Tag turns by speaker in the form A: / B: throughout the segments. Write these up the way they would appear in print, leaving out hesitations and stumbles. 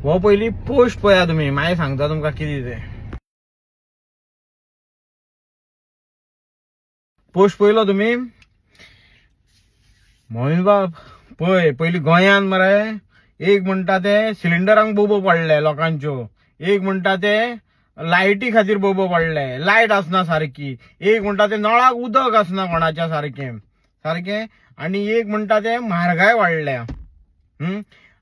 A: हो पहिली पोस्ट पळया तुम्ही माय सांगता तुमका किती ते पोस्ट पळयलो तुम्ही मोहीन बाब पळय पहिली गोंयान मरे एक म्हणटा ते सिलिंडरांक बोबो पडले लोकांच्यो, एक म्हणटा ते लायटी खातीर बोबो पडले, लायट आसना सारकी, एक म्हणटा ते नळाक उदक आसना कोणाच्या सारखें सारखें आणि एक म्हणटा ते म्हारगाय वाडल्या.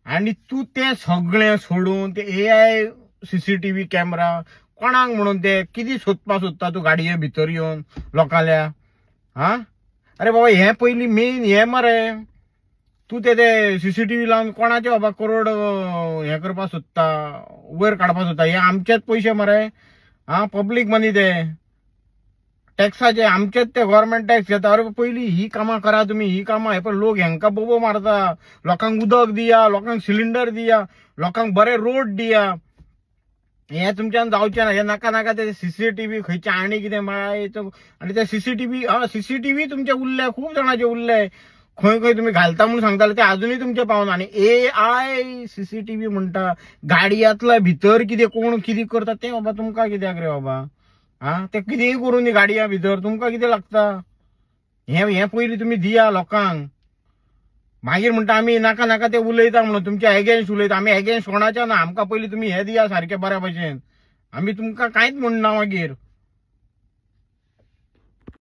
A: आणि तू ते सगळें सोडून ते AI CCTV कॅमेरा कोणाक म्हणून ते किती सोदता तू गाडये भितर येवन लोकांल्या. हा अरे बाबा हे पहिली मेन हे मरे तू ते CCTV लावून कोणाचे बाबा करोड हे करपा सोदता, वयर काडपा सोदता. हे आमचेच पैसे मरे, हा पब्लीक मनी ते टॅक्साचे आमचेच ते गव्हर्नमेंट टॅक्स घेता. अरे पहिली ही कामां करा तुम्ही, ही कामां. हे पण लोक हेंका बोबो मारता. लोकांक उदक दिया, लोकांक सिलिंडर दिया, लोकांक बरे रोड दिया. हे तुमच्यान जावचें ना. हे नाका नाका ते CCTV खंयचे आनी कितें मायचं. आणि ते CCTV तुमचे उरले, खूप जणांचे उरले. खंय खंय तुम्ही घालता म्हणून सांगताले ते अजूनही तुमचे पावना. आणि AI CCTV म्हणटा गाडयांतल्या भितर कितें कोण कितें करता ते बाबा तुमका कित्याक रे बाबा. हा ते कितेंय करून दी गाडया भितर तुमका कितें लागता. हे पयलीं तुम्ही दिया लोकांक. मागीर म्हणटा आमी नाका नाका ते उलयता म्हणून तुमच्या एगेन्स्ट उलयता. आमी एगेन्स्ट कोणाच्या ना. आमकां पयलीं तुम्ही हे दिया सारखे बऱ्या भशेन. आमी तुमकां कांयच म्हणना मागीर.